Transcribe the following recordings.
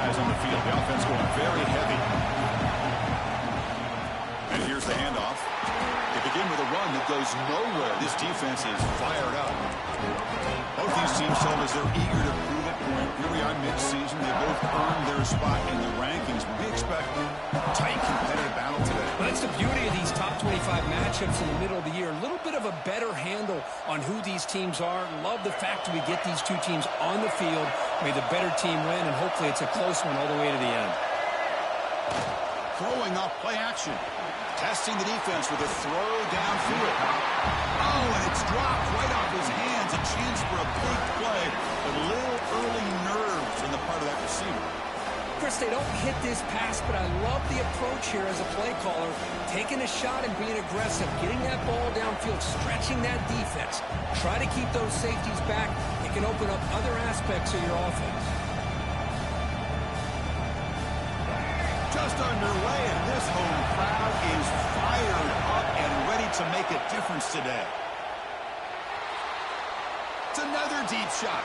guys on the field. The offense going very heavy. And here's the handoff. They begin with a run that goes nowhere. This defense is fired up. Both these teams tell us they're eager to prove a point. Here we are mid-season. They both earned their spot in the rankings. We expect a tight, competitive battle today. Well, that's the beauty of these top 25 matchups in the middle of the year. A little bit of a better handle on who these teams are. Love the fact that we get these two teams on the field. May the better team win, and hopefully it's a close one all the way to the end. Throwing off play action. Testing the defense with a throw downfield. Oh, and it's dropped right off his hands. A chance for a big play, but a little early nerves on the part of that receiver. Chris, they don't hit this pass, but I love the approach here as a play caller. Taking a shot and being aggressive, getting that ball downfield, stretching that defense. Try to keep those safeties back. It can open up other aspects of your offense. Just underway, and this home crowd is fired up and ready to make a difference today. It's another deep shot.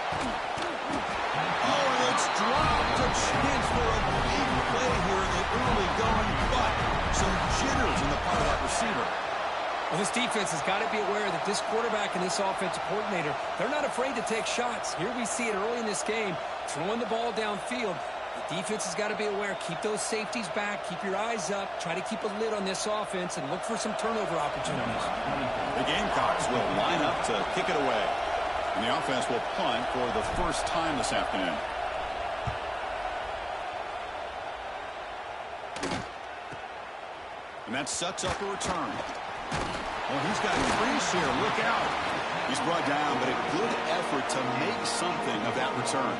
Oh, and it's dropped. A chance for a big play here in the early going, but some jitters on the part of that receiver. Well, this defense has got to be aware that this quarterback and this offensive coordinator, they're not afraid to take shots. Here we see it early in this game, throwing the ball downfield. The defense has got to be aware. Keep those safeties back. Keep your eyes up. Try to keep a lid on this offense and look for some turnover opportunities. The Gamecocks will line up to kick it away. And the offense will punt for the first time this afternoon. And that sets up a return. Well, he's got crease here. Look out. He's brought down, but a good effort to make something of that return.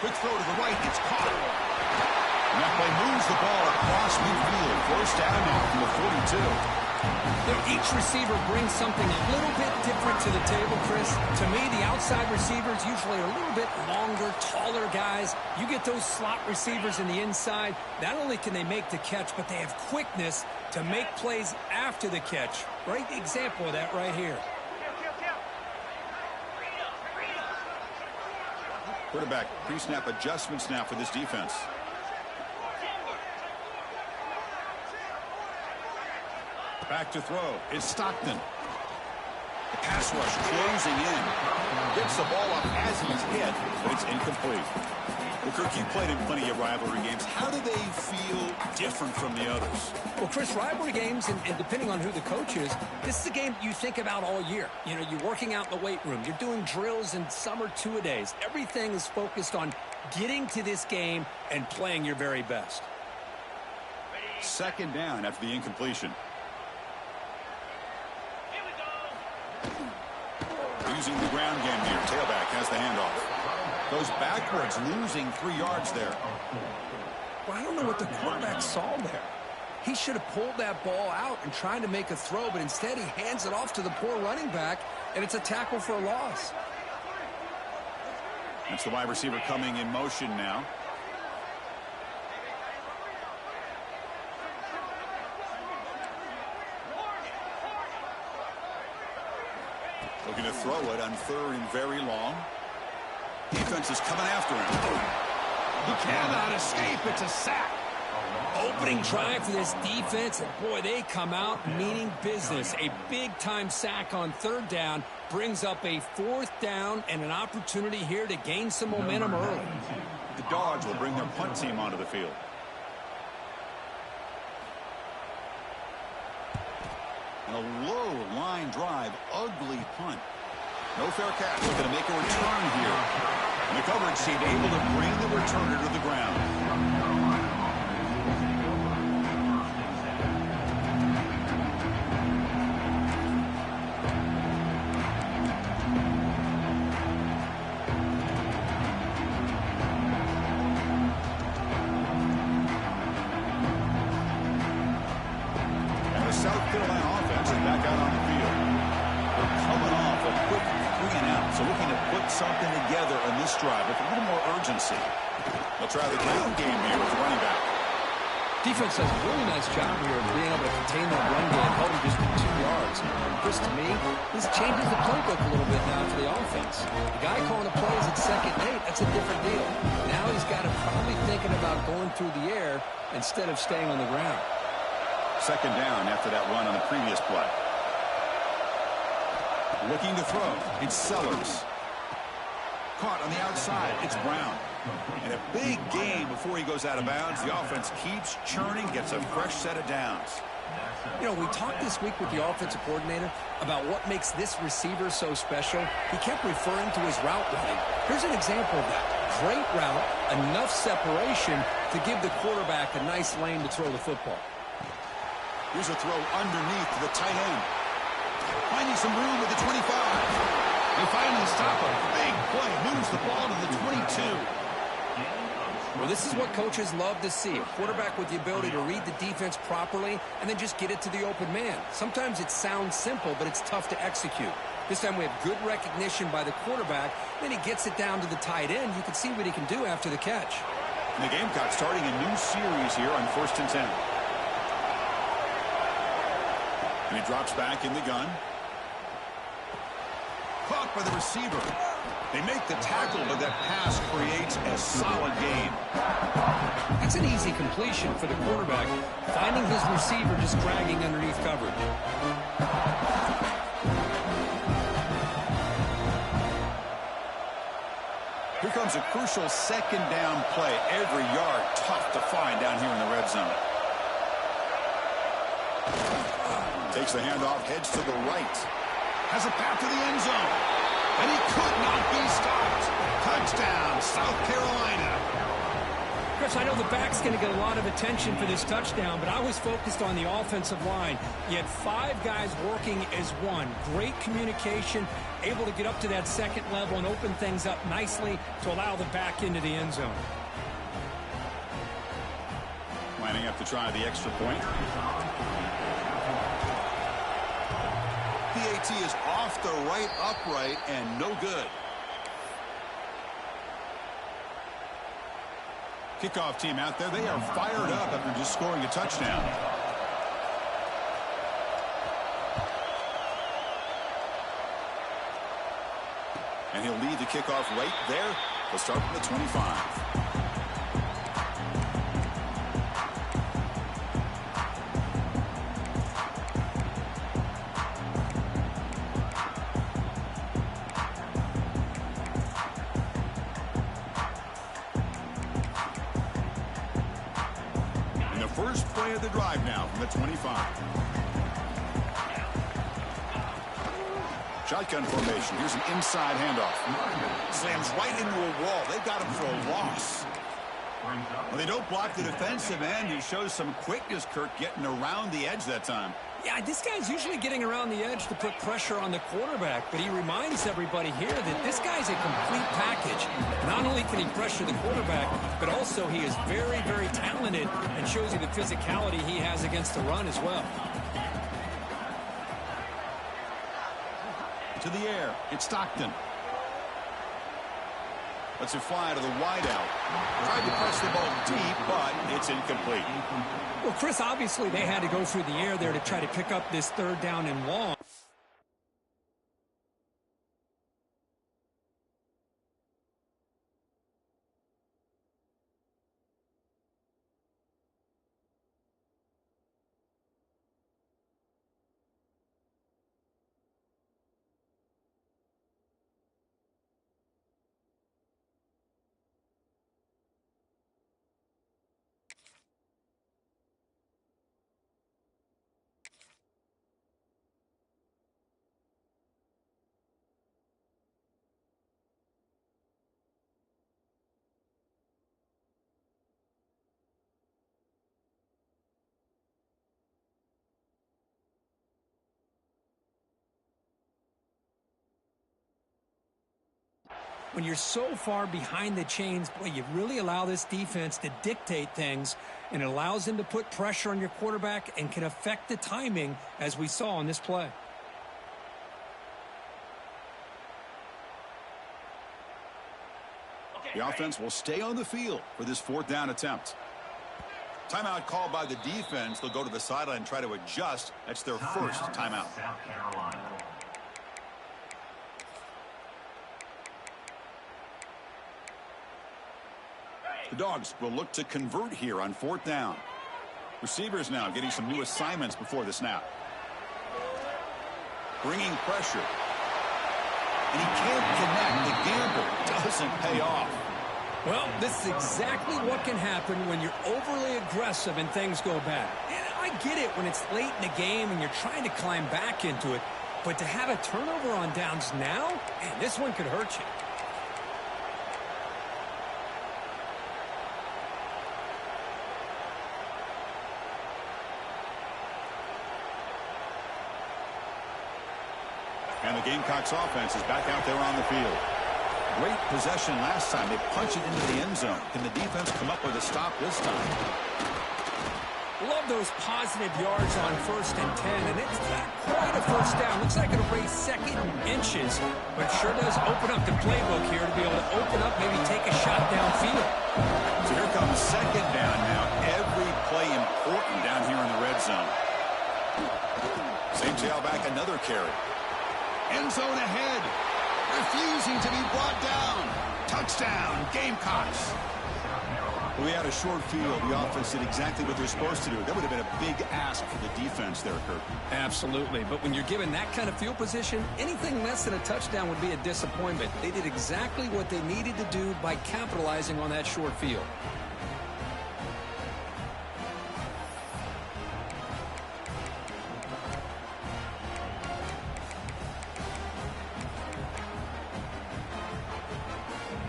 Quick throw to the right. It's caught. And that play moves the ball across midfield. First down now from the 42. Each receiver brings something a little bit different to the table, Chris. To me, the outside receivers usually are a little bit longer, taller guys. You get those slot receivers in the inside. Not only can they make the catch, but they have quickness to make plays after the catch. Great example of that right here. Quarterback pre-snap adjustments now for this defense. Back to throw. It's Stockton. The pass rush closing in. Gets the ball up as he's hit, but it's incomplete. Well, Kirk, you played in plenty of rivalry games. How do they feel different from the others? Well, Chris, rivalry games, and depending on who the coach is, this is a game you think about all year. You know, you're working out in the weight room. You're doing drills in summer two-a-days. Everything is focused on getting to this game and playing your very best. Second down after the incompletion. Using the ground game here. Tailback has the handoff. Goes backwards, losing 3 yards there. Well, I don't know what the quarterback saw there. He should have pulled that ball out and tried to make a throw, but instead he hands it off to the poor running back, and it's a tackle for a loss. That's the wide receiver coming in motion now. Looking to throw it on third and very long. Defense is coming after him. He cannot escape. It's a sack. Opening drive for this defense, and boy, they come out meaning business. A big-time sack on third down brings up a fourth down and an opportunity here to gain some momentum early. The Dogs will bring their punt team onto the field. And a low line drive, ugly punt. No fair catch. Looking to make a return here. And the coverage team able to bring the returner to the ground. And the South Carolina offense is back out on the field. They're coming off a quick 3-and-out, so looking to put something together on this drive with a little more urgency. They'll try the ground game here with the running back. Defense does a really nice job here of being able to contain that run game, held him just to 2 yards. Chris, to me, this changes the playbook a little bit now for the offense. The guy calling the plays at 2nd and 8, that's a different deal. Now he's got to probably thinking about going through the air instead of staying on the ground. 2nd down after that run on the previous play. Looking to throw. It's Sellers. Caught on the outside. It's Brown. And a big gain before he goes out of bounds. The offense keeps churning, gets a fresh set of downs. You know, we talked this week with the offensive coordinator about what makes this receiver so special. He kept referring to his route running. Here's an example of that. Great route, enough separation to give the quarterback a nice lane to throw the football. Here's a throw underneath to the tight end. Finding some room at the 25. They finally stop a big play. Moves the ball to the 22. Well, this is what coaches love to see. A quarterback with the ability to read the defense properly and then just get it to the open man. Sometimes it sounds simple, but it's tough to execute. This time we have good recognition by the quarterback. Then he gets it down to the tight end. You can see what he can do after the catch. And the Gamecocks starting a new series here on 1st and 10. And he drops back in the gun. Caught by the receiver. They make the tackle, but that pass creates a solid gain. That's an easy completion for the quarterback, finding his receiver just dragging underneath coverage. Here comes a crucial 2nd down play. Every yard tough to find down here in the red zone. Takes the handoff, heads to the right. Has a path to the end zone. And he could not be stopped. Touchdown, South Carolina. Chris, I know the back's going to get a lot of attention for this touchdown, but I was focused on the offensive line. You had 5 guys working as one. Great communication, able to get up to that 2nd level and open things up nicely to allow the back into the end zone. Lining up to try the extra point. PAT is off the right upright and no good. Kickoff team out there. They are fired up after just scoring a touchdown. And he'll lead the kickoff right there. He'll start from the 25. First play of the drive now from the 25. Shotgun formation. Here's an inside handoff. Slams right into a wall. They got him for a loss. Well, they don't block the defensive end. He shows some quickness, Kirk, getting around the edge that time. Yeah, this guy's usually getting around the edge to put pressure on the quarterback, but he reminds everybody here that this guy's a complete package. Not only can he pressure the quarterback, but also he is very, very talented and shows you the physicality he has against the run as well. To the air, it's Stockton. Lets it fly to the wideout. Tried to press the ball deep, but it's incomplete. Well, Chris, obviously they had to go through the air there to try to pick up this 3rd down and long. When you're so far behind the chains, boy, you really allow this defense to dictate things, and it allows them to put pressure on your quarterback and can affect the timing, as we saw on this play. The offense will stay on the field for this 4th down attempt. Timeout called by the defense. They'll go to the sideline and try to adjust. That's their first timeout. South Carolina. The Dogs will look to convert here on 4th down. Receivers now getting some new assignments before the snap. Bringing pressure. And he can't connect. The gamble doesn't pay off. Well, this is exactly what can happen when you're overly aggressive and things go bad. And I get it when it's late in the game and you're trying to climb back into it. But to have a turnover on downs now, man, this one could hurt you. And the Gamecocks offense is back out there on the field. Great possession last time. They punch it into the end zone. Can the defense come up with a stop this time? Love those positive yards on 1st and 10, and it's not quite a first down. Looks like it'll raise second inches, but it sure does open up the playbook here to be able to open up, maybe take a shot downfield. So here comes 2nd down now. Every play important down here in the red zone. Same tailback, another carry. End zone ahead. Refusing to be brought down. Touchdown, Gamecocks. We had a short field. The offense did exactly what they're supposed to do. That would have been a big ask for the defense there, Kirk. Absolutely. But when you're given that kind of field position, anything less than a touchdown would be a disappointment. They did exactly what they needed to do by capitalizing on that short field.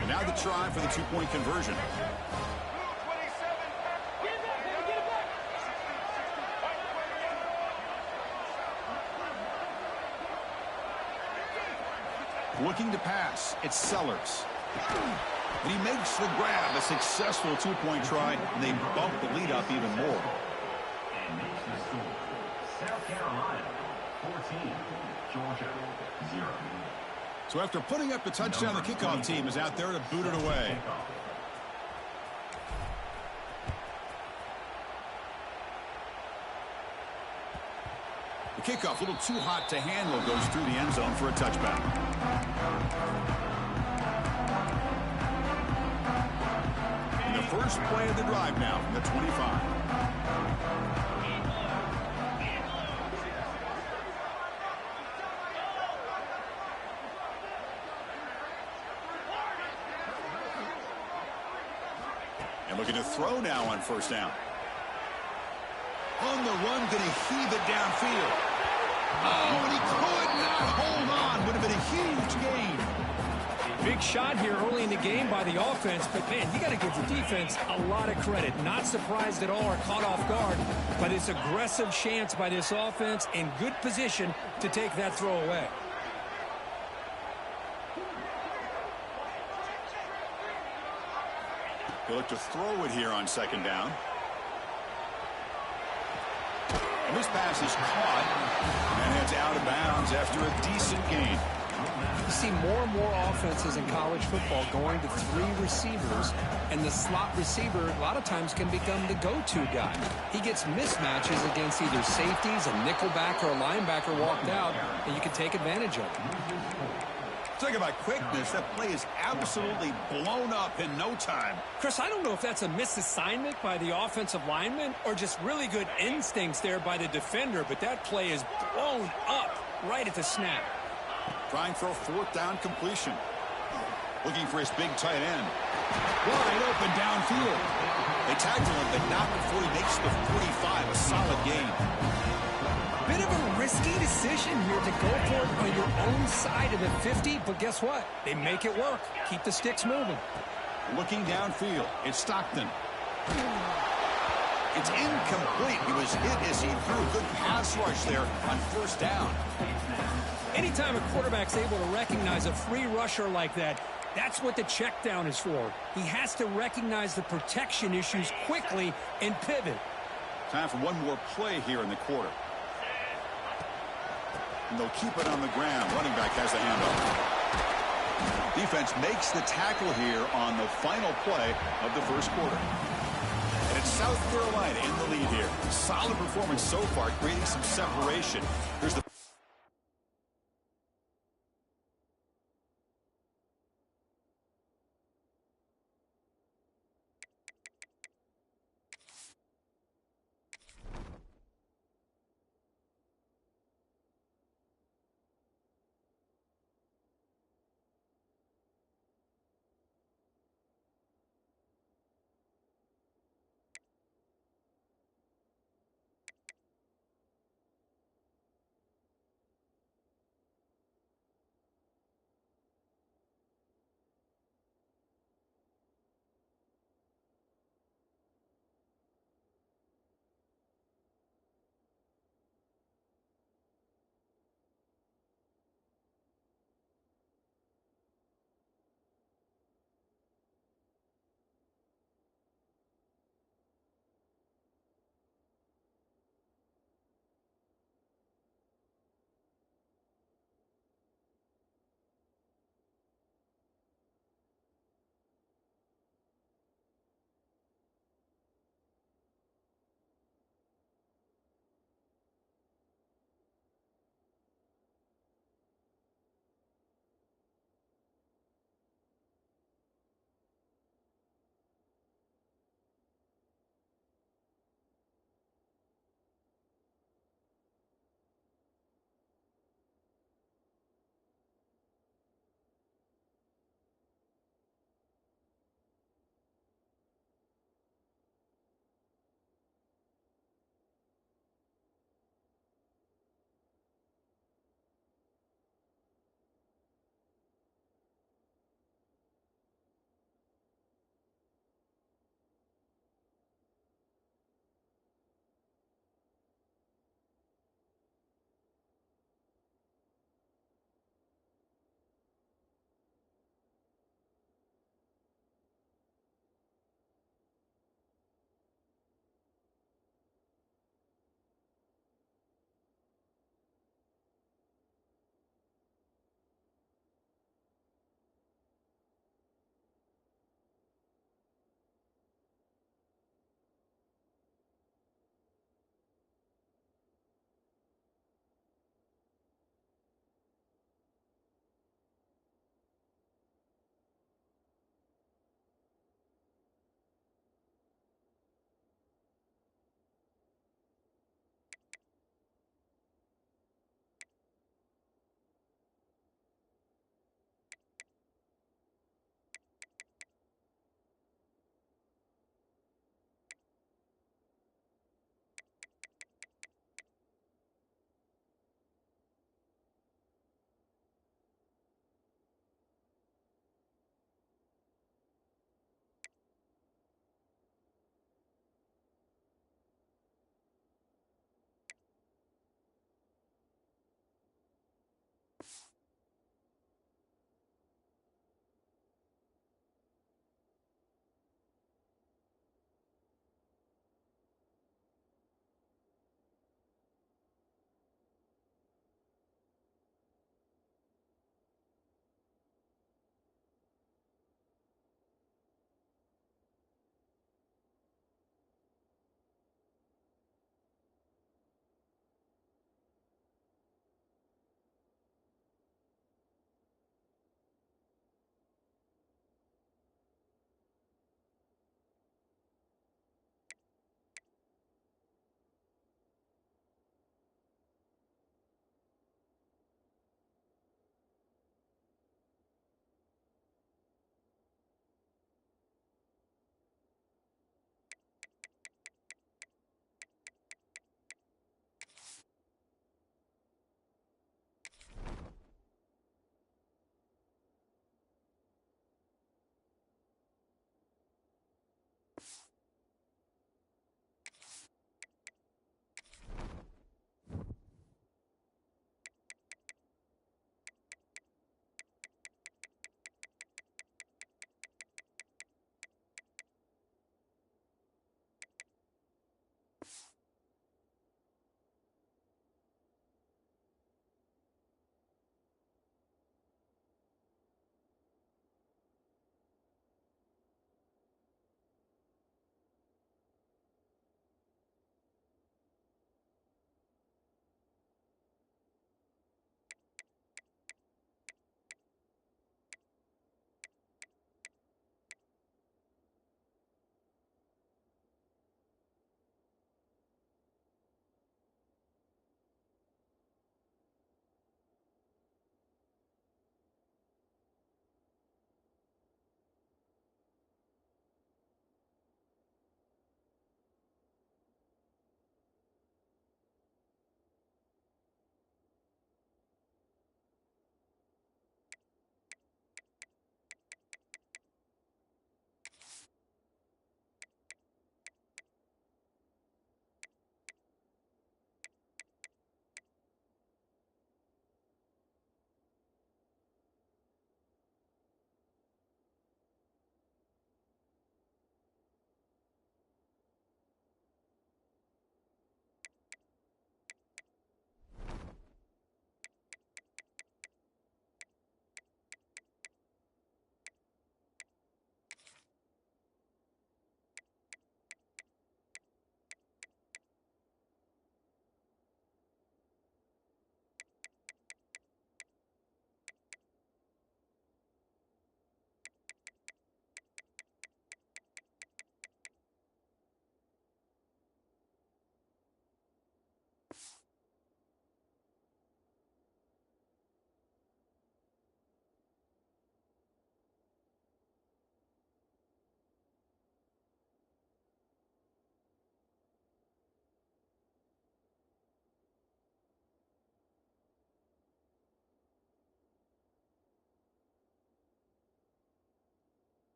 And now the try for the 2-point conversion. Looking to pass. It's Sellers. And he makes the grab. A successful 2-point try. And they bump the lead up even more. And makes the score. South Carolina 14, Georgia 0. So after putting up the touchdown, the kickoff team is out there to boot it away. The kickoff, a little too hot to handle, goes through the end zone for a touchback. And the first play of the drive now from the 25. And looking to throw now on 1st down. On the run, going to heave it downfield. Oh, and he could not hold on. Would have been a huge gain. Big shot here early in the game by the offense, but man, you got to give the defense a lot of credit. Not surprised at all or caught off guard, but it's aggressive chance by this offense in good position to take that throw away. He'll look to throw it here on 2nd down. And this pass is caught and heads out of bounds after a decent gain. You see more and more offenses in college football going to 3 receivers, and the slot receiver a lot of times can become the go-to guy. He gets mismatches against either safeties, a nickelback, or a linebacker walked out, and you can take advantage of it. Talking about quickness, that play is absolutely blown up in no time. Chris, I don't know if that's a misassignment by the offensive lineman or just really good instincts there by the defender, but that play is blown up right at the snap. Trying for a 4th down completion. Looking for his big tight end. Wide open downfield. They tackle him, but not before he makes the 45. A solid gain. Bit of a risky decision here to go for it on your own side of the 50, but guess what? They make it work. Keep the sticks moving. Looking downfield. It's Stockton. It's incomplete. He was hit as he threw. Good pass rush there on 1st down. Anytime a quarterback's able to recognize a free rusher like that, that's what the check down is for. He has to recognize the protection issues quickly and pivot. Time for one more play here in the quarter. And they'll keep it on the ground. Running back has the handoff. Defense makes the tackle here on the final play of the 1st quarter. And got South Carolina in the lead here. Solid performance so far, creating some separation. Here's the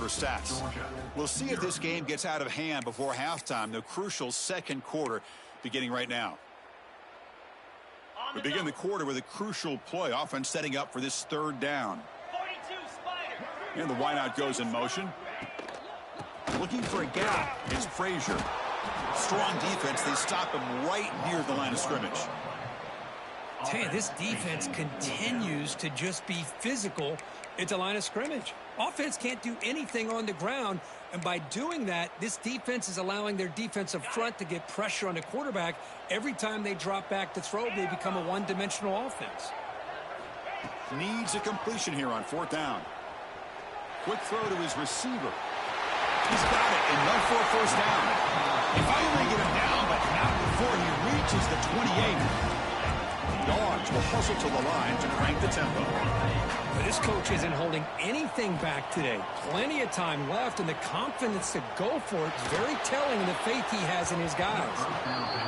her stats. We'll see if this game gets out of hand before halftime, the crucial second quarter beginning right now. We begin the quarter with a crucial play. Offense setting up for this third down. And the wideout goes in motion. Looking for a gap. It's Frazier. Strong defense. They stop him right near the line of scrimmage. Tell you, this defense continues to just be physical at the line of scrimmage. Offense can't do anything on the ground, and by doing that, this defense is allowing their defensive front to get pressure on the quarterback. Every time they drop back to throw, they become a one-dimensional offense. Needs a completion here on fourth down. Quick throw to his receiver. He's got it, enough for a first down. He finally get him down, but not before he reaches the 28. Dogs will hustle to the line to crank the tempo. But this coach isn't holding anything back today. Plenty of time left, and the confidence to go for it is very telling in the faith he has in his guys.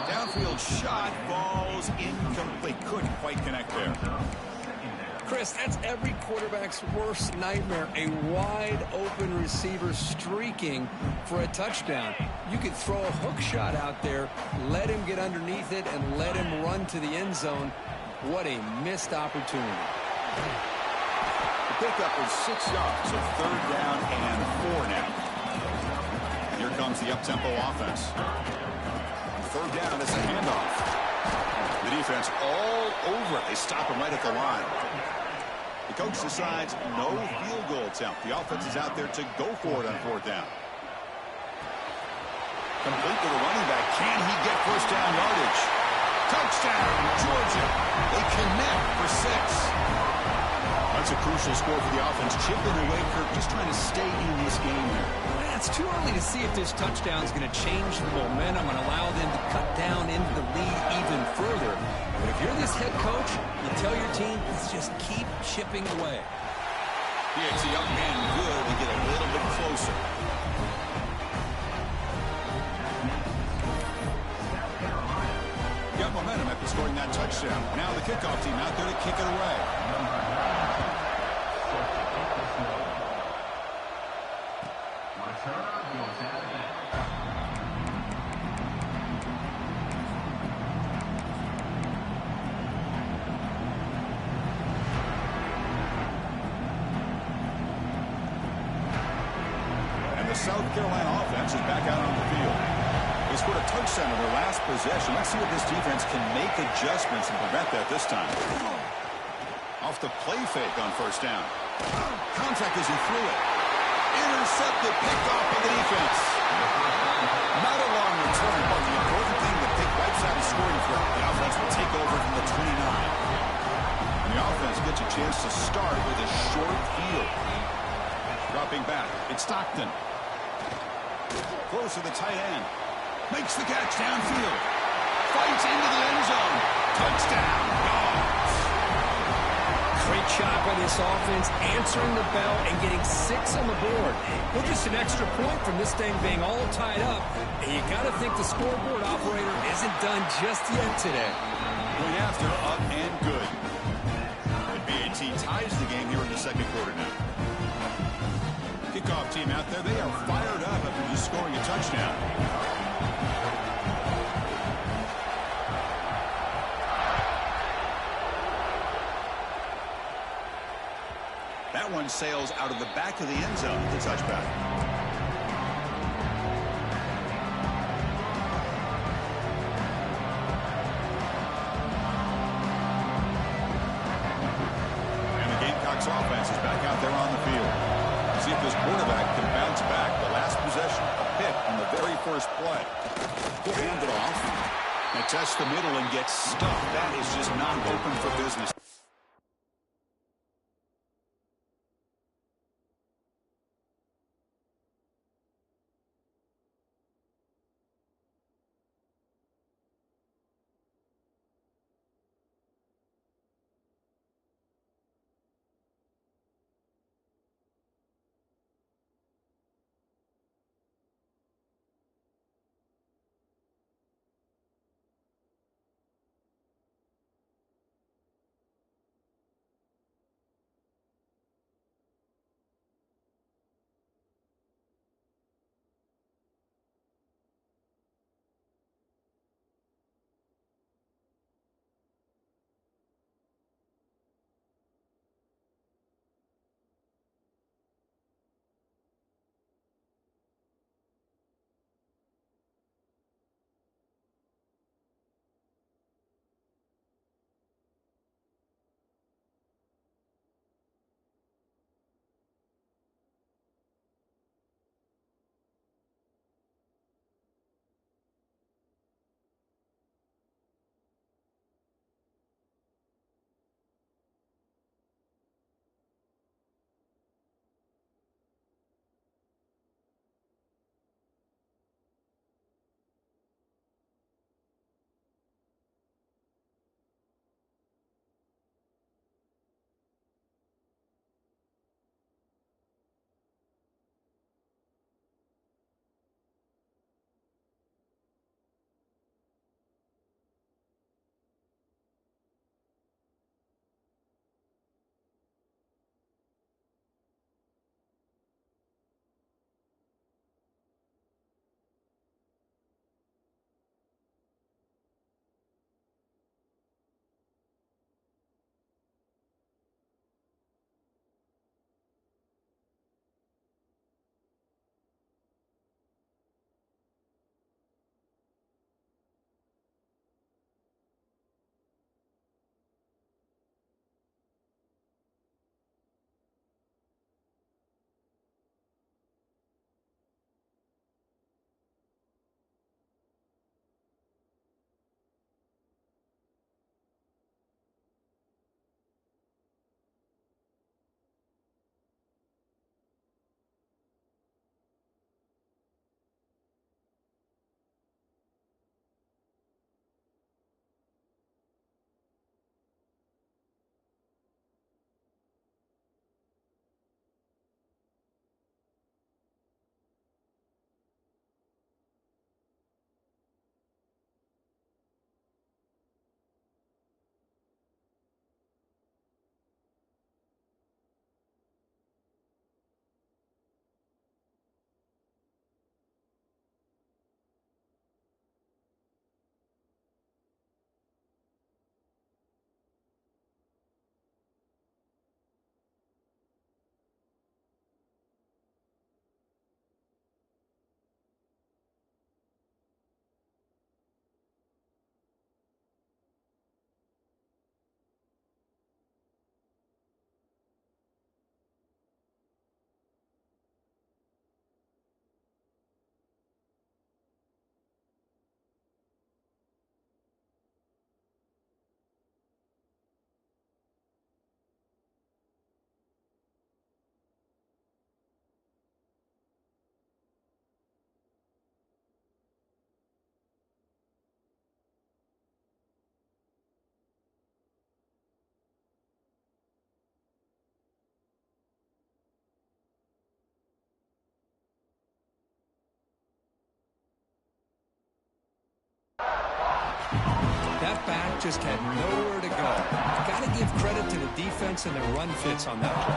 Downfield shot falls incomplete. Couldn't quite connect there. Chris, that's every quarterback's worst nightmare, a wide-open receiver streaking for a touchdown. You could throw a hook shot out there, let him get underneath it, and let him run to the end zone. What a missed opportunity. The pickup is 6 yards, so third down and 4 now. Here comes the up-tempo offense. Third down, it's a handoff. The defense all over it. They stop him right at the line. The coach decides no field goal attempt. The offense is out there to go for it on fourth down. Complete to the running back. Can he get first down yardage? Touchdown, Georgia. They connect for 6. That's a crucial score for the offense. Chipping away, Kirk, just trying to stay in this game here. It's too early to see if this touchdown is going to change the momentum and allow them to cut down into the lead even further. But if you're this head coach, you tell your team, let's just keep chipping away. Yeah, it's a young man good to get a little bit closer. Got momentum after scoring that touchdown. Now the kickoff team out there to kick it away. South Carolina offense is back out on the field. They scored a touchdown in their last possession. Let's see if this defense can make adjustments and prevent that this time. Off the play fake on first down. Contact as he threw it. Intercepted, picked off by the defense. Not a long return, but the important thing, the pick right side is scoring for the offense will take over from the 29. And the offense gets a chance to start with a short field. Dropping back, it's Stockton. Close to the tight end. Makes the catch downfield. Fights into the end zone. Touchdown. Dogs. Great job by this offense, answering the bell and getting 6 on the board. Well, just an extra point from this thing being all tied up. And you got to think the scoreboard operator isn't done just yet today. Going after up and good. The BAT ties the game here in the second quarter now. Kickoff team out there, they are fired up after just scoring a touchdown. That one sails out of the back of the end zone at the touchback. And the Gamecocks offense is back out there on the field. See if this quarterback can bounce back. The last possession, a pick on the very first play. He'll hand it off. And test the middle and get stuffed. That is just not open for business. That back just had nowhere to go. Got to give credit to the defense and their run fits on that play.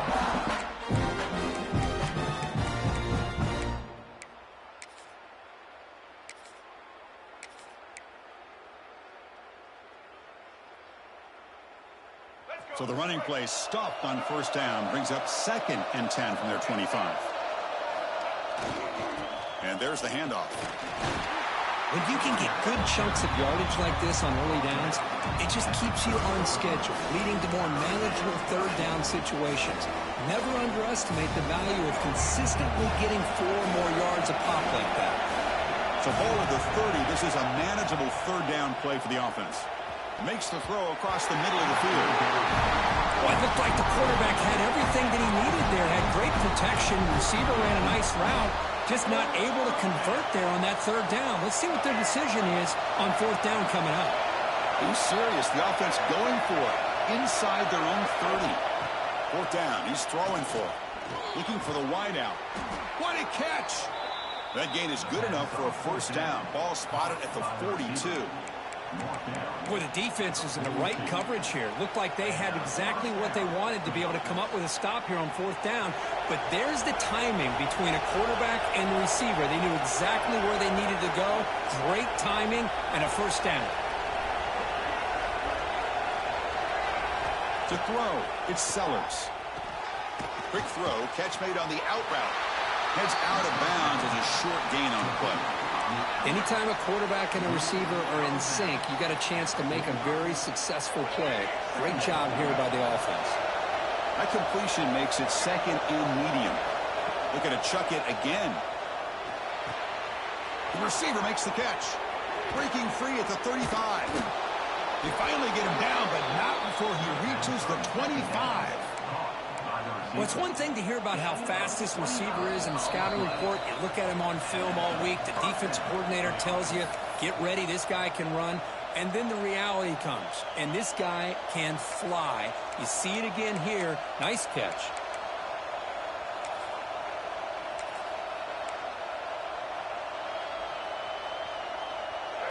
So the running play stopped on first down, brings up 2nd and 10 from their 25. And there's the handoff. When you can get good chunks of yardage like this on early downs, it just keeps you on schedule, leading to more manageable third down situations. Never underestimate the value of consistently getting 4 more yards a pop like that. So ball at the 30, this is a manageable third down play for the offense. Makes the throw across the middle of the field. Well, it looked like the quarterback had everything that he needed there. Had great protection. Receiver ran a nice route. Just not able to convert there on that third down. Let's see what their decision is on fourth down coming up. He's serious. The offense going for it. Inside their own 30. Fourth down. He's throwing for it. Looking for the wide out. What a catch! That gain is good enough for a first down. Ball spotted at the 42. Boy, the defense is in the right coverage here. Looked like they had exactly what they wanted to be able to come up with a stop here on fourth down. But there's the timing between a quarterback and the receiver. They knew exactly where they needed to go. Great timing and a first down. To throw, it's Sellers. Quick throw, catch made on the out route. Heads out of bounds as a short gain on the play. Anytime a quarterback and a receiver are in sync, you got a chance to make a very successful play. Great job here by the offense. That completion makes it 2nd and medium. Looking to chuck it again. The receiver makes the catch. Breaking free at the 35. They finally get him down, but not before he reaches the 25. Well, it's one thing to hear about how fast this receiver is in the scouting report. You look at him on film all week. The defense coordinator tells you, get ready, this guy can run. And then the reality comes, and this guy can fly. You see it again here. Nice catch.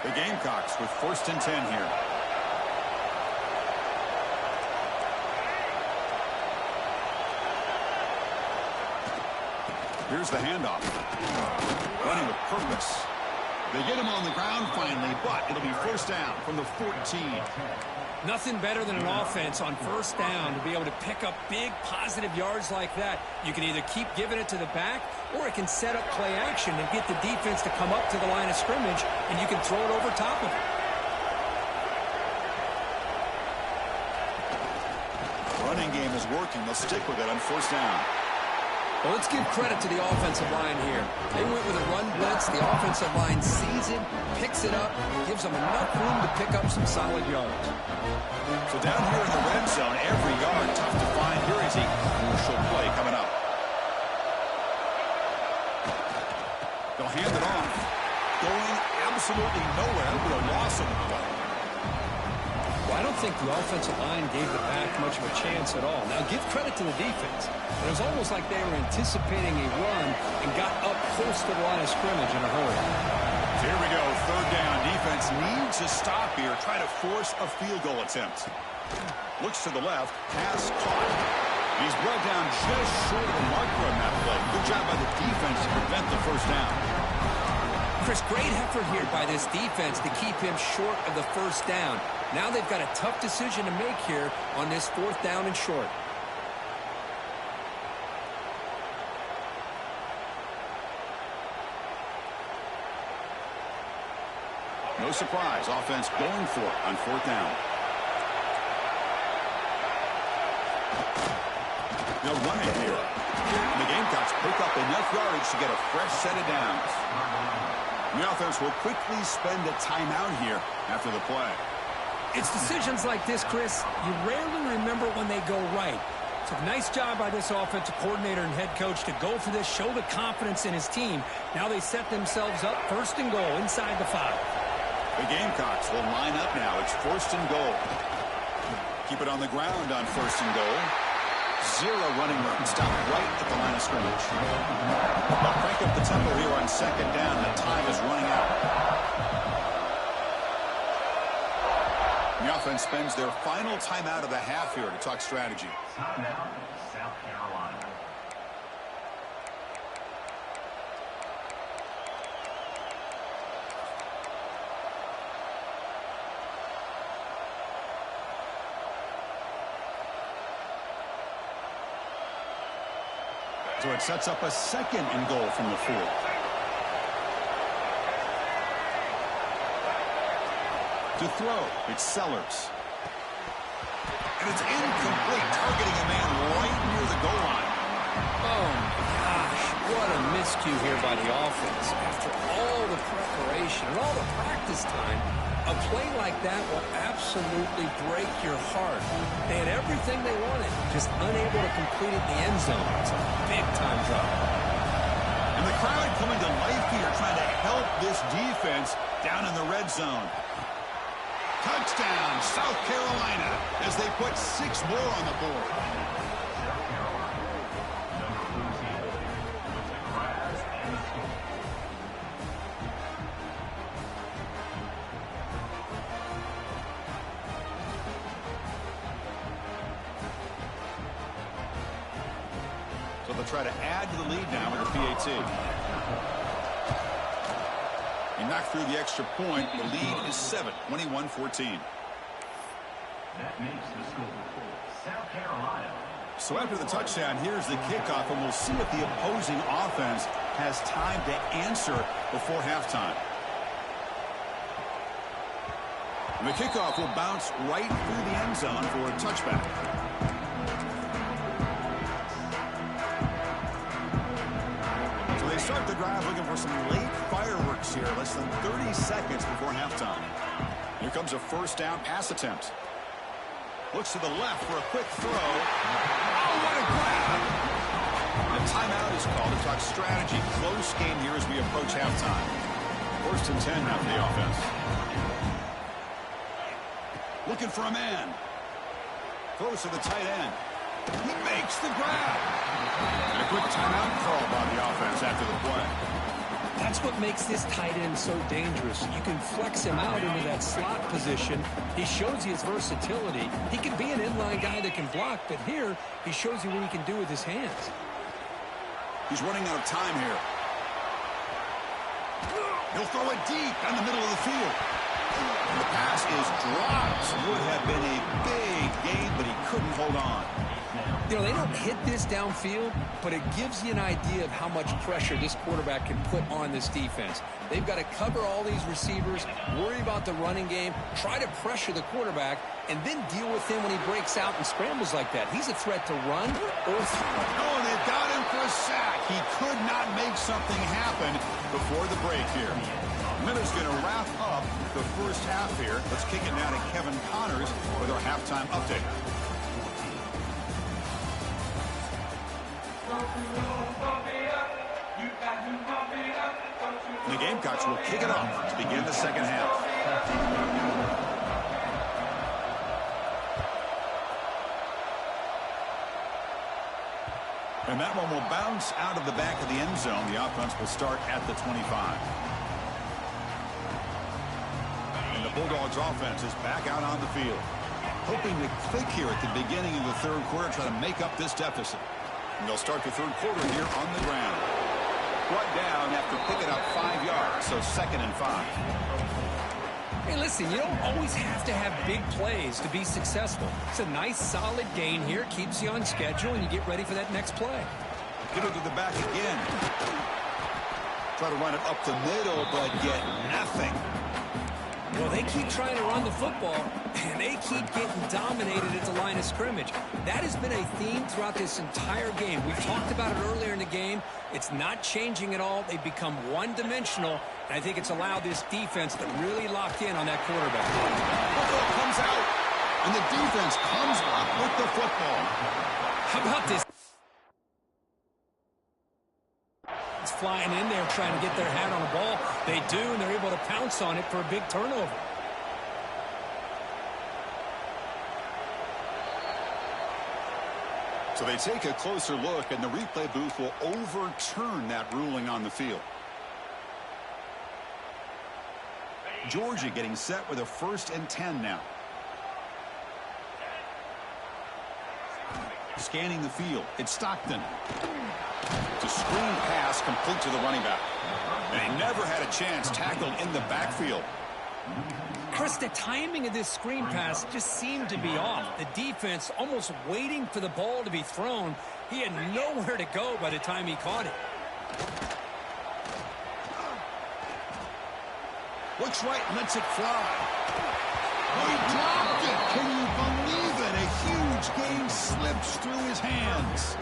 The Gamecocks with 1st and 10 here. Here's the handoff. Running with purpose. They get him on the ground finally, but it'll be first down from the 14. Nothing better than an offense on first down to be able to pick up big positive yards like that. You can either keep giving it to the back, or it can set up play action and get the defense to come up to the line of scrimmage, and you can throw it over top of it. Running game is working. They'll stick with it on first down. Well, let's give credit to the offensive line here. They went with a run blitz. The offensive line sees it, picks it up, gives them enough room to pick up some solid yards. So down here in the red zone, every yard tough to find. Here is a crucial play coming up. They'll hand it off. Going absolutely nowhere with a loss of the play. Well, I don't think the offensive line gave the back much of a chance at all. Now, give credit to the defense. It was almost like they were anticipating a run and got up close to the line of scrimmage in a hurry. So here we go, third down. Defense needs a stop here, try to force a field goal attempt. Looks to the left, pass caught. He's brought down just short of the marker on that play. Good job by the defense to prevent the first down. Chris, great effort here by this defense to keep him short of the first down. Now they've got a tough decision to make here on this fourth down and short. No surprise, offense going for it on fourth down. They'll run it here. And the Gamecocks pick up enough yardage to get a fresh set of downs. The offense will quickly spend a timeout here after the play. It's decisions like this, Chris, you rarely remember when they go right. So nice job by this offensive coordinator and head coach to go for this, show the confidence in his team. Now they set themselves up first and goal inside the 5. The Gamecocks will line up now. It's first and goal. Keep it on the ground on first and goal. Zero running room. Stop right at the line of scrimmage. They'll crank up the tempo here on second down. The time is running out. offense spends their final timeout of the half here to talk strategy. Timeout, South Carolina. So it sets up a 2nd and goal from the 4. To throw, it's Sellers. And it's incomplete, targeting a man right near the goal line. Oh, my gosh. What a miscue here by the offense. After all the preparation and all the practice time, a play like that will absolutely break your heart. They had everything they wanted, just unable to complete it in the end zone. It's a big-time drop. And the crowd coming to life here, trying to help this defense down in the red zone. Touchdown, South Carolina, as they put 6 more on the board. South Carolina, number 14, with the grabs and the score. So they'll try to add to the lead now with the PAT. He knocked through the extra point. The lead is 7, 21-14. That makes the score South Carolina. So after the touchdown, here's the kickoff, and we'll see if the opposing offense has time to answer before halftime. And the kickoff will bounce right through the end zone for a touchback. So they start the drive looking for some late fireworks here, less than 30 seconds before halftime. Here comes a first down pass attempt. Looks to the left for a quick throw. Oh, what a grab! A timeout is called to talk strategy. Close game here as we approach halftime. 1st and 10 now for the offense. Looking for a man. Throws to the tight end. He makes the grab. And a quick timeout call by the offense after the play. That's what makes this tight end so dangerous. You can flex him out into that slot position. He shows you his versatility. He can be an inline guy that can block, but here he shows you what he can do with his hands. He's running out of time here. He'll throw it deep down the middle of the field. And the pass is dropped. Would have been a big gain, but he couldn't hold on. You know, they don't hit this downfield, but it gives you an idea of how much pressure this quarterback can put on this defense. They've got to cover all these receivers, worry about the running game, try to pressure the quarterback, and then deal with him when he breaks out and scrambles like that. He's a threat to run or throw. Oh, and they've got him for a sack. He could not make something happen before the break here. Miller's going to wrap up the first half here. Let's kick it now to Kevin Connors with our halftime update. The Gamecocks will kick it off to begin the second half. And that one will bounce out of the back of the end zone. The offense will start at the 25. And the Bulldogs offense is back out on the field, hoping to click here at the beginning of the third quarter, try to make up this deficit. And they'll start the third quarter here on the ground. Brought down after picking up 5 yards, so 2nd and 5. Hey, listen, you don't always have to have big plays to be successful. It's a nice, solid gain here. Keeps you on schedule, and you get ready for that next play. Get it to the back again. Try to run it up the middle, but get nothing. Well, they keep trying to run the football, and they keep getting dominated at the line of scrimmage. That has been a theme throughout this entire game. We've talked about it earlier in the game. It's not changing at all. They've become one-dimensional, and I think it's allowed this defense to really lock in on that quarterback. Football comes out, and the defense comes up with the football. How about this? It's flying in there trying to get their hat on the ball. They do, and they're able to pounce on it for a big turnover. So they take a closer look, and the replay booth will overturn that ruling on the field. Georgia getting set with a 1st and 10 now. Scanning the field, it's Stockton. It's a screen pass complete to the running back. And he never had a chance tackled in the backfield. Chris, the timing of this screen pass just seemed to be off. The defense almost waiting for the ball to be thrown. He had nowhere to go by the time he caught it. Looks right, lets it fly. He dropped it. Can you believe it? A huge game slips through his hands.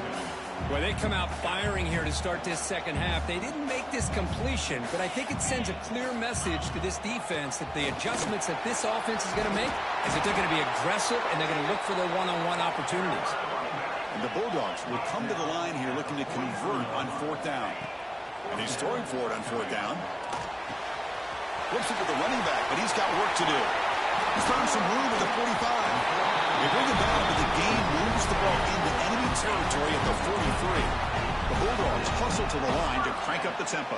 Well, they come out firing here to start this second half. They didn't make this completion, but I think it sends a clear message to this defense that the adjustments that this offense is going to make is that they're going to be aggressive and they're going to look for their one-on-one opportunities. And the Bulldogs will come to the line here looking to convert on fourth down. And he's throwing for it on fourth down. Flips it to the running back, but he's got work to do. He's found some room at the 45. They bring it down, but the game moves the ball into enemy territory at the 43. The Bulldogs hustle to the line to crank up the tempo.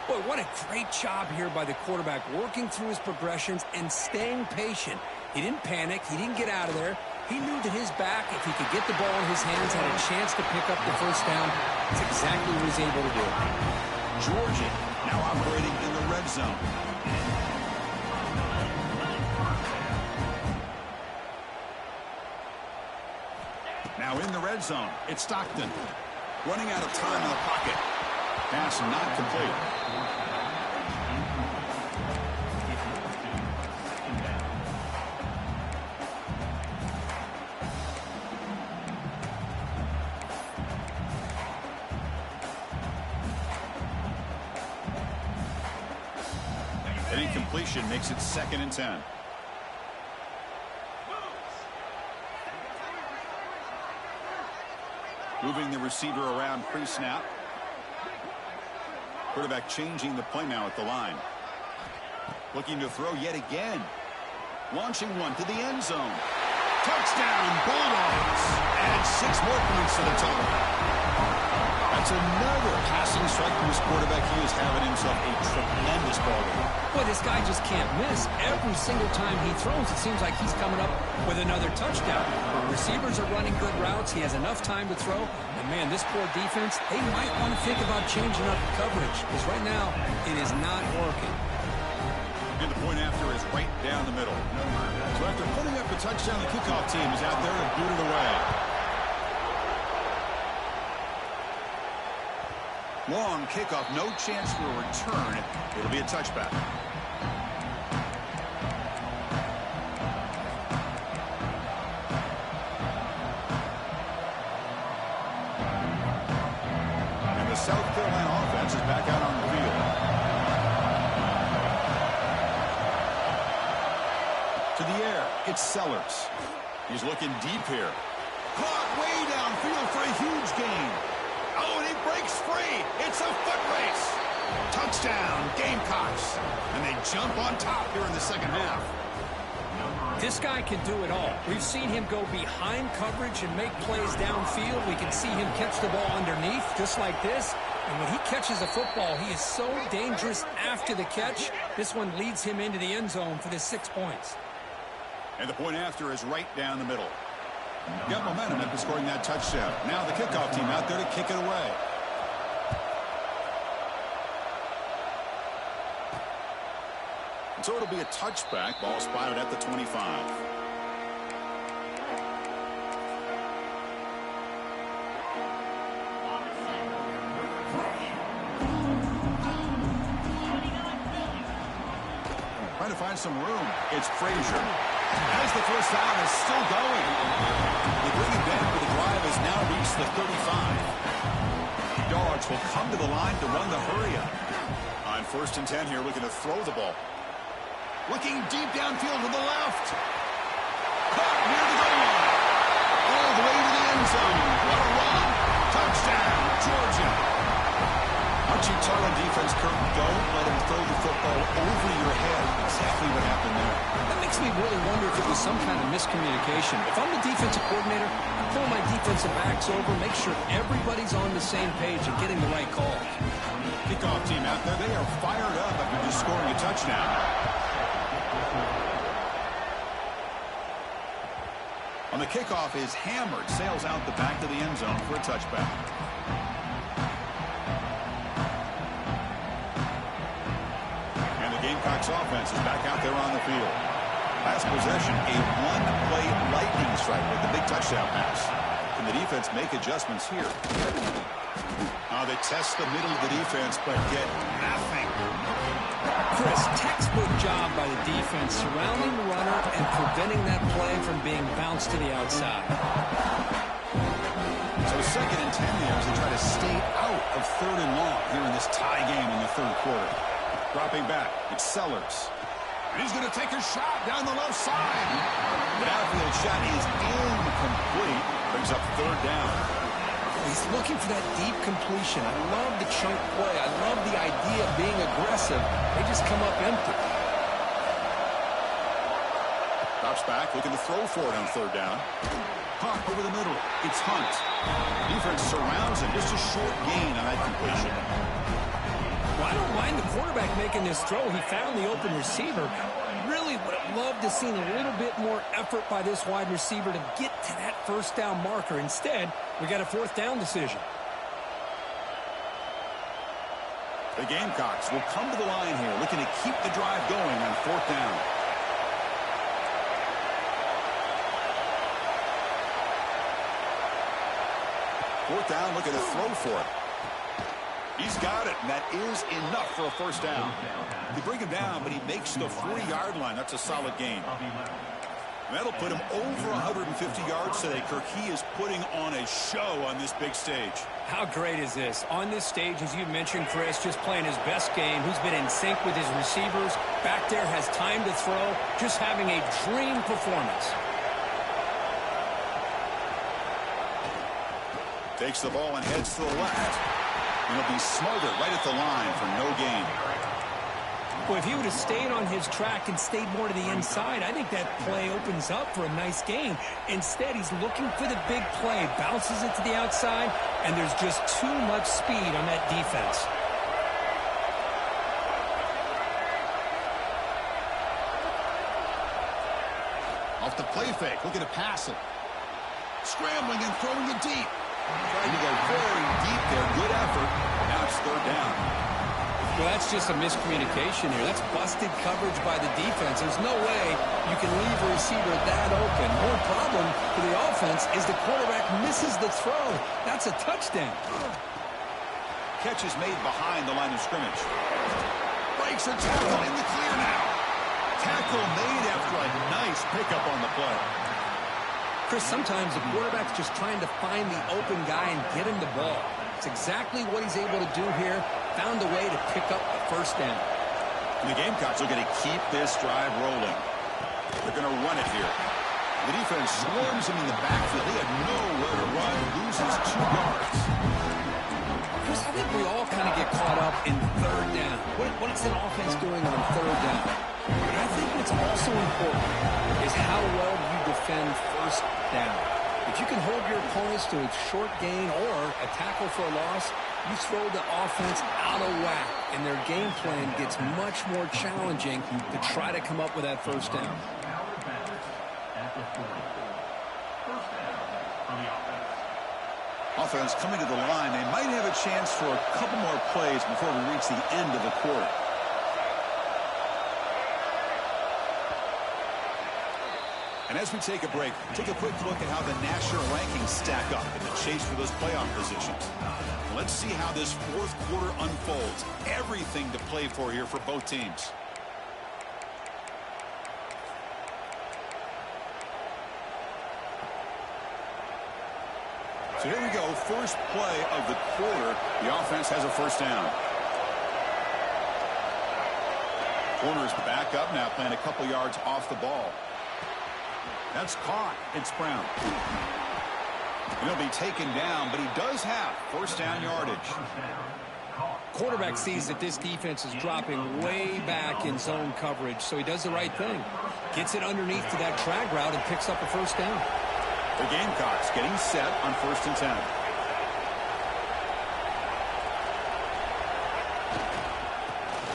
Boy, what a great job here by the quarterback, working through his progressions and staying patient. He didn't panic. He didn't get out of there. He knew that his back, if he could get the ball in his hands, had a chance to pick up the first down. That's exactly what he's able to do. Georgia now operating in the red zone. Now in the red zone, it's Stockton. Running out of time in the pocket. Pass not complete. An incompletion makes it 2nd and 10. Moving the receiver around pre-snap. Quarterback changing the play now at the line. Looking to throw yet again. Launching one to the end zone. Touchdown, Bulldogs. Add 6 more points to the total. That's another passing strike from his quarterback. He is having himself a tremendous ball game. Boy, this guy just can't miss. Every single time he throws, it seems like he's coming up with another touchdown. The receivers are running good routes. He has enough time to throw. And, man, this poor defense, they might want to think about changing up coverage because right now it is not working. And the point after is right down the middle. So after putting up the touchdown, the kickoff team is out there to boot it away. Long kickoff, no chance for a return. It'll be a touchback. And the South Carolina offense is back out on the field. To the air, it's Sellers. He's looking deep here. Caught way downfield for a huge gain. Oh, and he breaks free. It's a foot race. Touchdown, Gamecocks. And they jump on top here in the second half. This guy can do it all. We've seen him go behind coverage and make plays downfield. We can see him catch the ball underneath just like this. And when he catches the football, he is so dangerous after the catch. This one leads him into the end zone for the 6 points. And the point after is right down the middle. Got momentum after scoring that touchdown. Now the kickoff team out there to kick it away. So it'll be a touchback. Ball spotted at the 25. Trying to find some room. It's Frazier. As the first down is still going. They bring it back, but the drive has now reached the 35. Dogs will come to the line to run the hurry up. On 1st and 10 here, looking to throw the ball. Looking deep downfield to the left. Caught near the goal line. All the way to the end zone. What a run. Touchdown, Georgia. Archie tall on defense, Kurt. Don't let him throw the football over your head. Exactly what happened there. That makes me really wonder if it was some kind of miscommunication. If I'm the defensive coordinator, I pull my defensive backs over, make sure everybody's on the same page and getting the right call. Kickoff team out there, they are fired up after just scoring a touchdown. On the kickoff is hammered, sails out the back of the end zone for a touchback. And the Gamecocks offense is back out there on the field. Last possession, a one-play lightning strike with the big touchdown pass. Can the defense make adjustments here? They test the middle of the defense, but get nothing. Chris, textbook job by the defense surrounding the runner and preventing that play from being bounced to the outside. So 2nd and 10 there as they try to stay out of 3rd and long here in this tie game in the 3rd quarter. Dropping back, it's Sellers. And he's going to take a shot down the left side. The outfield shot is incomplete. Brings up 3rd down. He's looking for that deep completion. I love the chunk play. I love the idea of being aggressive. They just come up empty. Drops back, looking to throw for it on 3rd down. Hunt over the middle. It's Hunt. Defense surrounds him. Just a short gain on that completion. Well, I don't mind the quarterback making this throw. He found the open receiver. Really would have loved to seen a little bit more effort by this wide receiver to get to that 1st down marker. Instead, we got a 4th down decision. The Gamecocks will come to the line here, looking to keep the drive going on 4th down. Fourth down, looking to throw for it. He's got it, and that is enough for a 1st down. They bring him down, but he makes the 40-yard line. That's a solid gain. And that'll put him over 150 yards today, Kirk. He is putting on a show on this big stage. How great is this? On this stage, as you mentioned, Chris, just playing his best game. Who's been in sync with his receivers. Back there, has time to throw. Just having a dream performance. Takes the ball and heads to the left. And he'll be smothered right at the line for no gain. Well, if he would have stayed on his track and stayed more to the inside, I think that play opens up for a nice gain. Instead, he's looking for the big play, bounces it to the outside, and there's just too much speed on that defense. Off the play fake, looking to pass it. Scrambling and throwing it deep. Trying to go very deep there. Good effort. Now it's 3rd down. Well, that's just a miscommunication here. That's busted coverage by the defense. There's no way you can leave a receiver that open. More problem for the offense is the quarterback misses the throw. That's a touchdown. Catch is made behind the line of scrimmage. Breaks a tackle in the clear now. Tackle made after a nice pickup on the play. Chris, sometimes the quarterback's just trying to find the open guy and get him the ball. It's exactly what he's able to do here. Found a way to pick up the 1st down. And the Gamecocks are going to keep this drive rolling. They're going to run it here. The defense swarms him in the backfield. They have nowhere to run. Loses 2 yards. Chris, I think we all kind of get caught up in 3rd down. What is an offense doing on 3rd down? And I think what's also important is how well you defend 1st down. If you can hold your opponents to a short gain or a tackle for a loss, you throw the offense out of whack, and their game plan gets much more challenging to try to come up with that 1st down. Offense coming to the line. They might have a chance for a couple more plays before we reach the end of the quarter. And as we take a break, take a quick look at how the national rankings stack up in the chase for those playoff positions. Let's see how this 4th quarter unfolds. Everything to play for here for both teams. So here we go, first play of the quarter. The offense has a 1st down. Corners back up now, playing a couple yards off the ball. That's caught. It's Brown. He'll be taken down, but he does have 1st down yardage. Quarterback sees that this defense is dropping way back in zone coverage, so he does the right thing. Gets it underneath to that drag route and picks up a 1st down. The Gamecocks getting set on 1st and 10.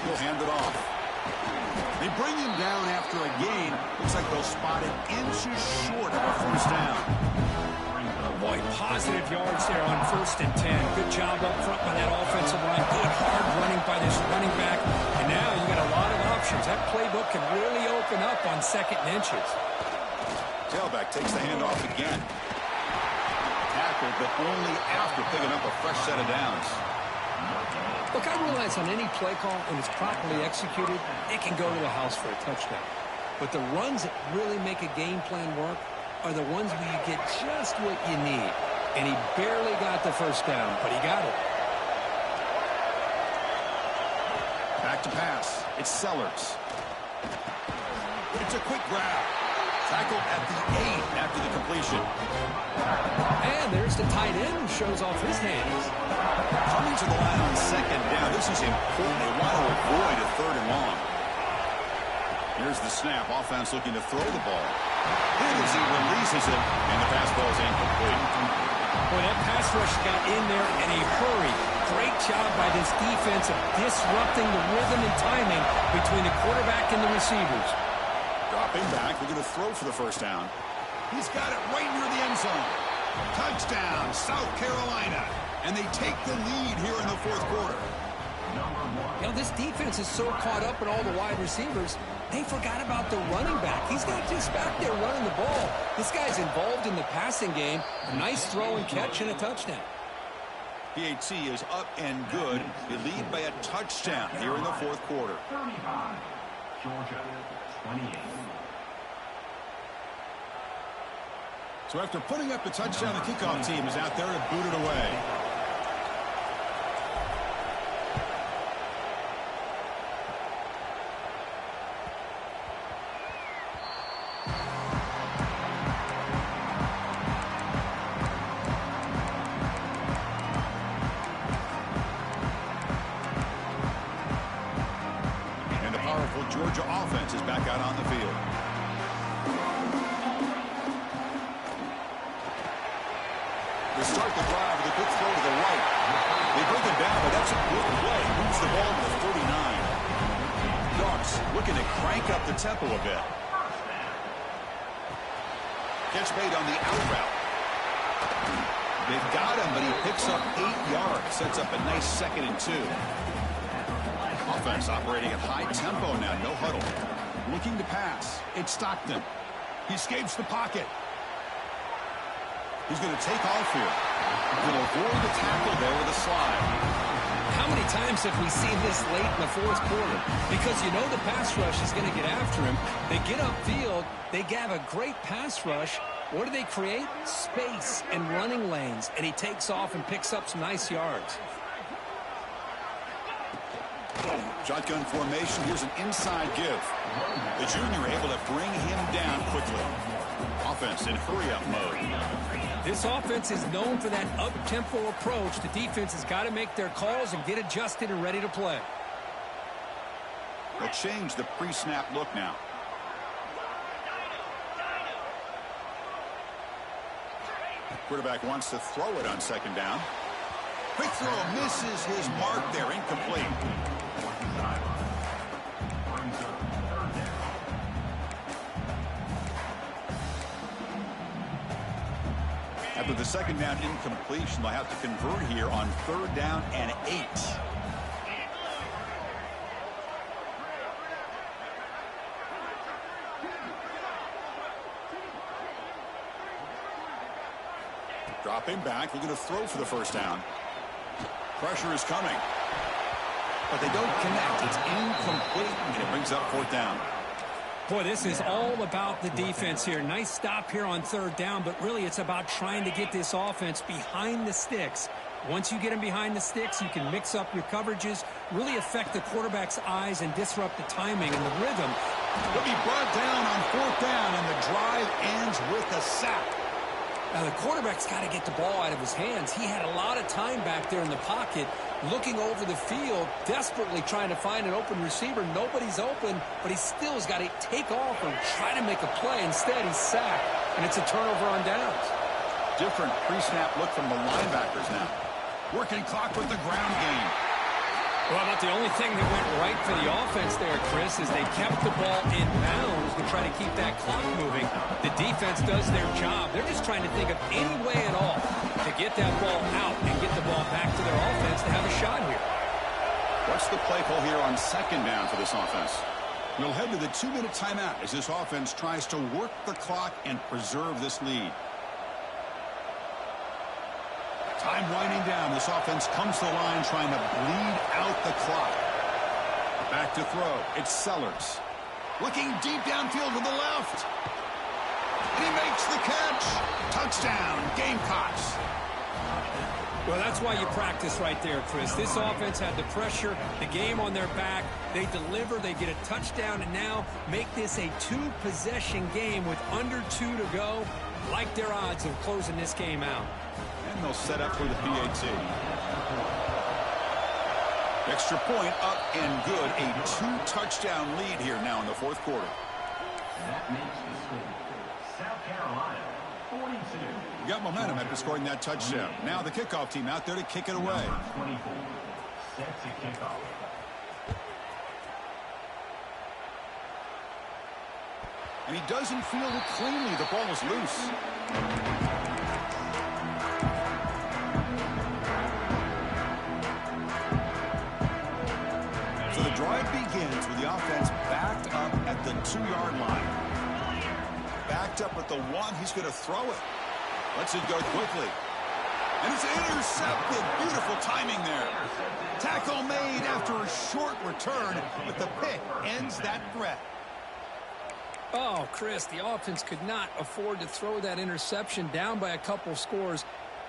He'll hand it off. He bring him down after a gain. Looks like they'll spot it inches short of a first down. Boy, positive yards there on 1st and 10. Good job up front by that offensive line. Good hard running by this running back. And now you got a lot of options. That playbook can really open up on 2nd and inches. Tailback takes the handoff again. Tackled, but only after picking up a fresh set of downs. Look, I realize on any play call, when it's properly executed, it can go to the house for a touchdown. But the runs that really make a game plan work are the ones where you get just what you need. And he barely got the first down, but he got it. Back to pass. It's Sellers. It's a quick grab. Tackled at the 8 after the completion. And there's the tight end who shows off his hands. Coming to the line on 2nd down. This is important. They want to avoid a 3rd and long. Here's the snap. Offense looking to throw the ball. Here as he releases it, and the pass ball is incomplete. Boy, that pass rush got in there in a hurry. Great job by this defense of disrupting the rhythm and timing between the quarterback and the receivers. Dropping back, we're going to throw for the first down. He's got it right near the end zone. Touchdown, South Carolina. And they take the lead here in the 4th quarter. You know, this defense is so caught up in all the wide receivers, they forgot about the running back. He's not just back there running the ball. This guy's involved in the passing game. A nice throw and catch and a touchdown. PHC is up and good. They lead by a touchdown here in the 4th quarter. 35, Georgia, 28. So after putting up the touchdown, the kickoff team is out there to boot it away. Georgia offense is back out on the field. They start the drive with a quick throw to the right. They bring it down, but that's a good play. Moves the ball to the 39. Dogs looking to crank up the tempo a bit. Catch made on the out route. They've got him, but he picks up 8 yards. Sets up a nice 2nd and 2. Offense operating at high tempo now. No huddle. Looking to pass. It's Stockton. He escapes the pocket. He's going to take off here. Going to avoid the tackle there with a slide. How many times have we seen this late in the 4th quarter? Because you know the pass rush is going to get after him. They get upfield. They have a great pass rush. What do they create? Space and running lanes. And he takes off and picks up some nice yards. Shotgun formation. Here's an inside give. The junior able to bring him down quickly. Offense in hurry-up mode. This offense is known for that up-tempo approach. The defense has got to make their calls and get adjusted and ready to play. They'll change the pre-snap look now. Quarterback wants to throw it on 2nd down. Quick throw misses his mark there. Incomplete. After the 2nd down incompletion, they'll have to convert here on 3rd down and 8. Dropping back, we're going to throw for the first down. Pressure is coming. But they don't connect. It's incomplete, and it brings up 4th down. Boy, this is all about the defense here. Nice stop here on 3rd down, but really it's about trying to get this offense behind the sticks. Once you get them behind the sticks, you can mix up your coverages, really affect the quarterback's eyes and disrupt the timing and the rhythm. He'll be brought down on 4th down, and the drive ends with a sack. Now, the quarterback's got to get the ball out of his hands. He had a lot of time back there in the pocket, looking over the field, desperately trying to find an open receiver. Nobody's open, but he still has got to take off and try to make a play. Instead, he's sacked, and it's a turnover on downs. Different pre-snap look from the linebackers now. Working clock with the ground game. Well, about the only thing that went right for the offense there, Chris, is they kept the ball in bounds to try to keep that clock moving. The defense does their job. They're just trying to think of any way at all to get that ball out and get the ball back to their offense to have a shot here. What's the play call here on second down for this offense? We'll head to the 2-minute timeout as this offense tries to work the clock and preserve this lead. Time winding down. This offense comes to the line trying to bleed out the clock. Back to throw. It's Sellers. Looking deep downfield to the left. He makes the catch. Touchdown, Gamecocks. Well, that's why you practice right there, Chris. This offense had the pressure, the game on their back. They deliver, they get a touchdown, and now make this a 2-possession game with under 2 to go. Like their odds of closing this game out. And they'll set up for the PAT. Extra point up and good. A 2-touchdown lead here now in the fourth quarter. That makes the score South Carolina 42. You got momentum after scoring that touchdown. Now the kickoff team out there to kick it away. 24 set to kick off. And he doesn't field it cleanly. The ball is loose. So the drive begins with the offense backed up at the 2-yard line. Backed up at the 1. He's going to throw it. Lets it go quickly. And it's intercepted. Beautiful timing there. Tackle made after a short return, but the pick ends that threat. Oh, Chris, the offense could not afford to throw that interception down by a couple scores.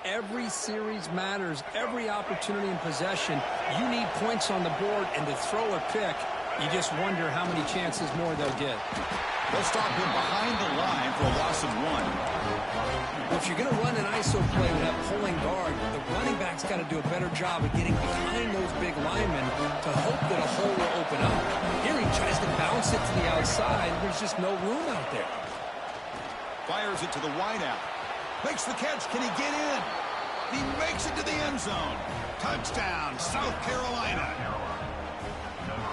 Every series matters. Every opportunity in possession. You need points on the board, and to throw a pick, you just wonder how many chances more they'll get. They'll stop him behind the line for a loss of 1. Well, if you're going to run an ISO play with that pulling guard, the running back's got to do a better job of getting behind those big linemen to hope that a hole will open up. Here he tries to bounce it to the outside. There's just no room out there. Fires it to the wideout. Makes the catch. Can he get in? He makes it to the end zone. Touchdown, South Carolina.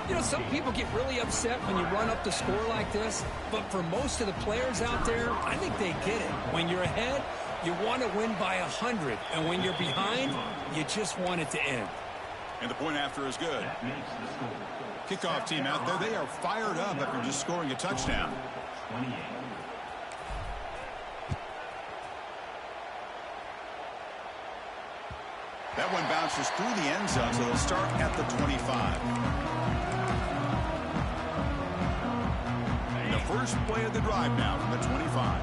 You know, some people get really upset when you run up the score like this, but for most of the players out there, I think they get it. When you're ahead, you want to win by 100, and when you're behind, you just want it to end. And the point after is good. Kickoff team out there, they are fired up after just scoring a touchdown. 28. That one bounces through the end zone, so they'll start at the 25. The first play of the drive now from the 25.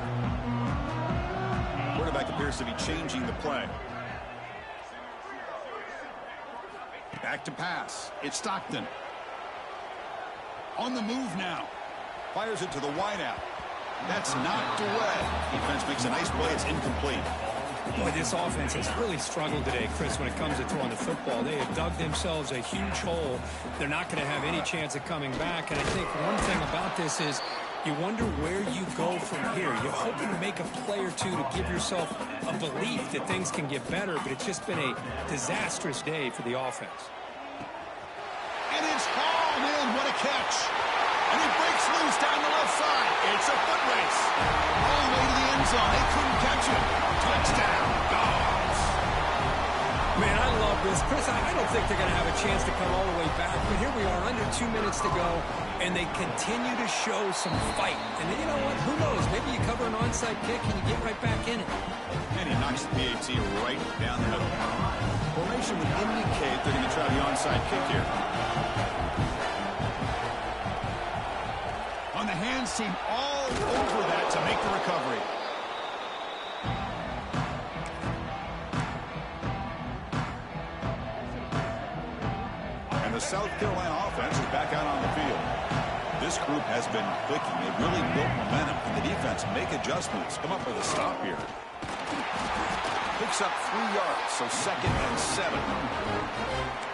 Quarterback appears to be changing the play. Back to pass. It's Stockton. On the move now. Fires it to the wideout. That's knocked away. Defense makes a nice play. It's incomplete. Boy, this offense has really struggled today, Chris, when it comes to throwing the football. They have dug themselves a huge hole. They're not going to have any chance of coming back. And I think one thing about this is you wonder where you go from here. You're hoping to make a play or two to give yourself a belief that things can get better, but it's just been a disastrous day for the offense. And it's hauled in. What a catch. And he breaks loose down the left side. It's a foot race. All the way to the end zone. They couldn't catch him. Touchdown, Dogs. Man, I love this. Chris, I don't think they're going to have a chance to come all the way back, but here we are, under 2 minutes to go, and they continue to show some fight. And you know what? Who knows? Maybe you cover an onside kick and you get right back in it. And he knocks the PAT right down the middle. Formation would indicate they're going to try the onside kick here. On the hands team all over that to make the recovery. And the South Carolina offense is back out on the field. This group has been clicking. They've really built momentum. And the defense make adjustments. Come up with a stop here. Picks up 3 yards, so 2nd and 7.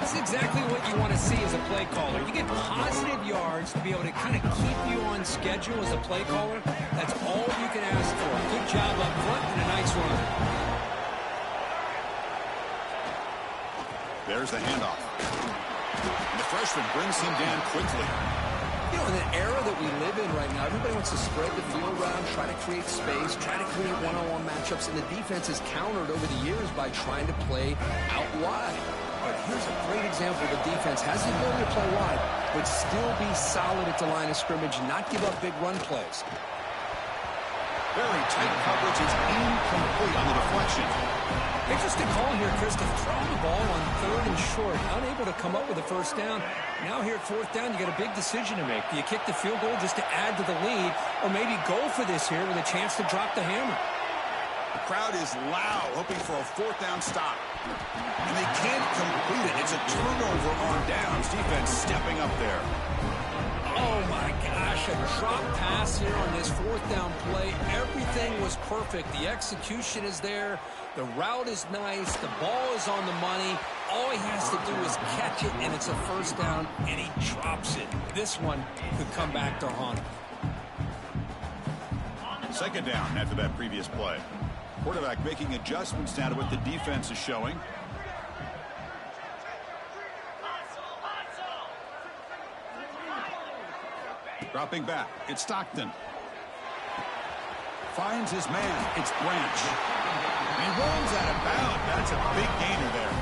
That's exactly what you want to see as a play caller. You get positive yards to be able to kind of keep you on schedule as a play caller. That's all you can ask for. Good job up front and a nice run. There's the handoff. freshman brings him down quickly. You know, in the era that we live in right now, everybody wants to spread the field around, try to create space, try to create one-on-one matchups, and the defense has countered over the years by trying to play out wide. But here's a great example. The defense has the ability to play wide, but still be solid at the line of scrimmage and not give up big run plays. Very tight coverage. It's incomplete on the deflection. Interesting call here, Chris, to throw the ball on 3rd and short. Unable to come up with a first down. Now here at 4th down, you got a big decision to make. Do you kick the field goal just to add to the lead, or maybe go for this here with a chance to drop the hammer? The crowd is loud, hoping for a 4th down stop. And they can't complete it. It's a turnover on downs. Defense stepping up there. Oh, my gosh, a drop pass here on this 4th down play. Everything was perfect. The execution is there. The route is nice. The ball is on the money. All he has to do is catch it, and it's a first down, and he drops it. This one could come back to haunt him. 2nd down after that previous play. Quarterback making adjustments now to what the defense is showing. Dropping back. It's Stockton. Finds his man. It's Branch. He rolls out of bounds. That's a big gainer there.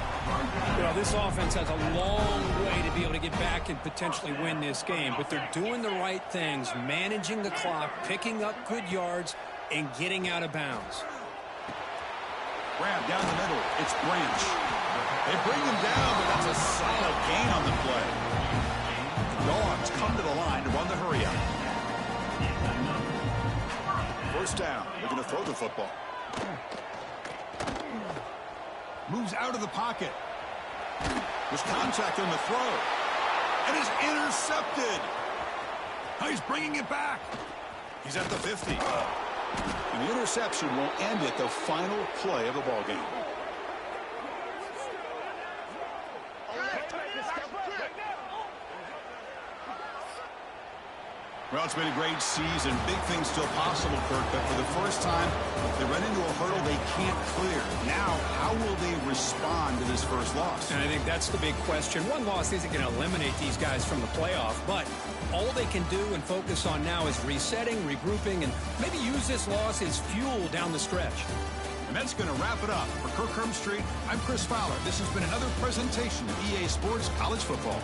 You know, this offense has a long way to be able to get back and potentially win this game, but they're doing the right things, managing the clock, picking up good yards, and getting out of bounds. Grab down the middle. It's Branch. They bring him down, but that's a solid gain on the play. The Dogs come to the line to run the hurry up. First down. They're going to throw the football. Moves out of the pocket. There's contact on the throw. And is intercepted. Now he's bringing it back. He's at the 50. And the interception will end it, the final play of the ballgame. Well, it's been a great season. Big things still possible, Kirk, but for the first time, they run into a hurdle they can't clear. Now, how will they respond to this first loss? And I think that's the big question. One loss isn't going to eliminate these guys from the playoff, but all they can do and focus on now is resetting, regrouping, and maybe use this loss as fuel down the stretch. And that's going to wrap it up. For Kirk Hermstreet, I'm Chris Fowler. This has been another presentation of EA Sports College Football.